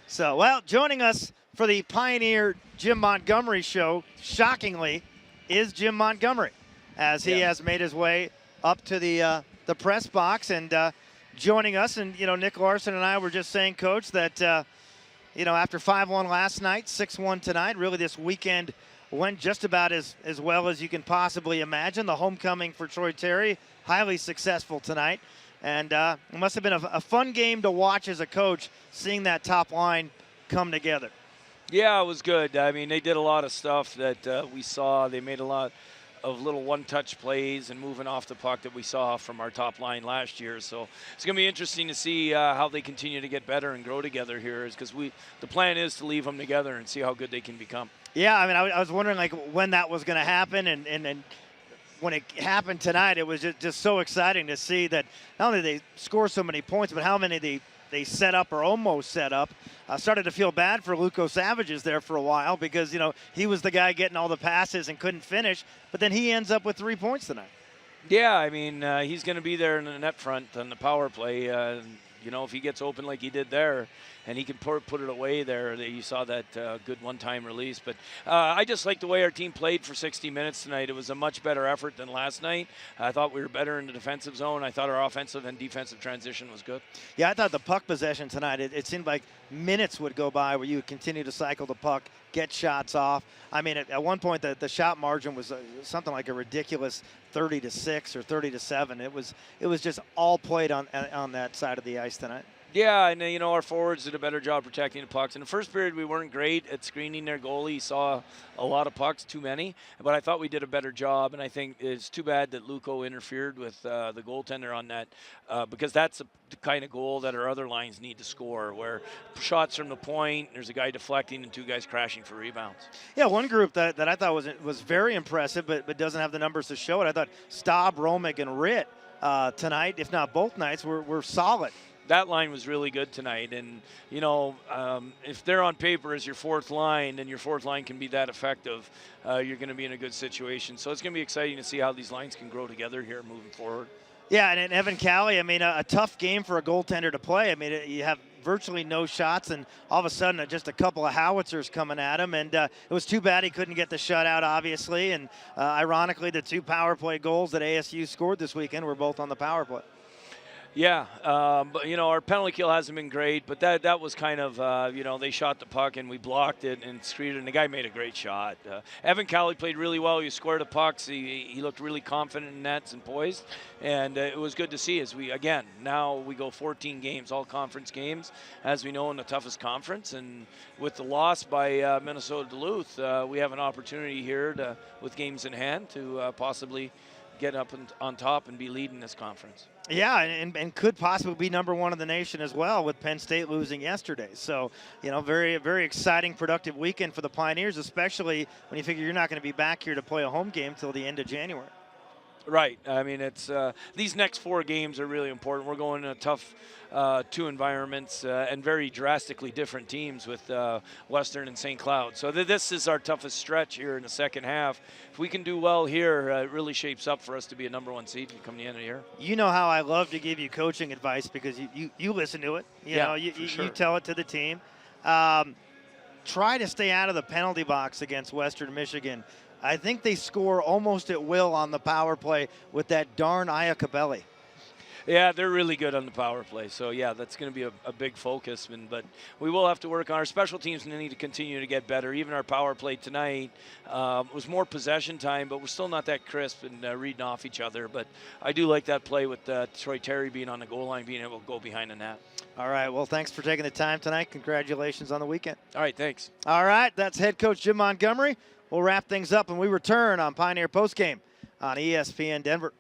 So, well, joining us for the Pioneer Jim Montgomery show, shockingly, is Jim Montgomery, as he has made his way up to the press box and joining us. And, Nick Larson and I were just saying, Coach, that, after 5-1 last night, 6-1 tonight, really this weekend went just about as well as you can possibly imagine. The homecoming for Troy Terry, highly successful tonight. And it must have been a fun game to watch as a coach, seeing that top line come together. Yeah, it was good. I mean, they did a lot of stuff that we saw. They made a lot of little one-touch plays and moving off the puck that we saw from our top line last year. So it's going to be interesting to see how they continue to get better and grow together here, because the plan is to leave them together and see how good they can become. Yeah, I mean, I was wondering when that was going to happen, and when it happened tonight, it was just so exciting to see that not only they score so many points, but how many they set up or almost set up. I started to feel bad for Luco Savages there for a while because, he was the guy getting all the passes and couldn't finish, but then he ends up with 3 points tonight. Yeah, I mean, he's going to be there in the net front on the power play. If he gets open like he did there and he can put it away there, you saw that good one-time release. But I just like the way our team played for 60 minutes tonight. It was a much better effort than last night. I thought we were better in the defensive zone. I thought our offensive and defensive transition was good. Yeah, I thought the puck possession tonight, it seemed like minutes would go by where you would continue to cycle the puck, get shots off. I mean, at one point, the shot margin was something like a ridiculous 30-6 or 30-7. It was just all played on that side of the ice tonight. Yeah, and our forwards did a better job protecting the pucks. In the first period, we weren't great at screening their goalie. He saw a lot of pucks, too many, but I thought we did a better job. And I think it's too bad that Luco interfered with the goaltender on that, because that's the kind of goal that our other lines need to score, where shots from the point, there's a guy deflecting and two guys crashing for rebounds. Yeah, one group that I thought was very impressive, but doesn't have the numbers to show it. I thought Staub, Romick, and Ritt tonight, if not both nights, were solid. That line was really good tonight, and if they're on paper as your fourth line, and your fourth line can be that effective, you're going to be in a good situation. So it's going to be exciting to see how these lines can grow together here moving forward. Yeah, and Evan Cali, I mean, a tough game for a goaltender to play. I mean, you have virtually no shots, and all of a sudden just a couple of howitzers coming at him, and it was too bad he couldn't get the shutout, obviously, and ironically, the 2 power play goals that ASU scored this weekend were both on the power play. Yeah, but our penalty kill hasn't been great, but that was kind of they shot the puck and we blocked it and screened it, and the guy made a great shot. Evan Cowley played really well. He squared the pucks. He looked really confident in nets and poised, and it was good to see as now we go 14 games, all conference games, as we know, in the toughest conference, and with the loss by Minnesota Duluth, we have an opportunity here with games in hand to possibly get up on top and be leading this conference. Yeah, and could possibly be #1 in the nation as well, with Penn State losing yesterday. So, very, very exciting, productive weekend for the Pioneers, especially when you figure you're not going to be back here to play a home game till the end of January. Right. I mean, it's these next 4 games are really important. We're going to a tough 2 environments and very drastically different teams with Western and St. Cloud. So this is our toughest stretch here in the second half. If we can do well here, it really shapes up for us to be a #1 seed come the end of the year. You know how I love to give you coaching advice because you listen to it. You tell it to the team. Try to stay out of the penalty box against Western Michigan. I think they score almost at will on the power play with that darn Iacobelli. Yeah, they're really good on the power play. So, yeah, that's going to be a big focus. But we will have to work on our special teams, and they need to continue to get better. Even our power play tonight was more possession time, but we're still not that crisp and reading off each other. But I do like that play with Troy Terry being on the goal line, being able to go behind the net. All right, well, thanks for taking the time tonight. Congratulations on the weekend. All right, thanks. All right, that's head coach Jim Montgomery. We'll wrap things up when we return on Pioneer Postgame on ESPN Denver.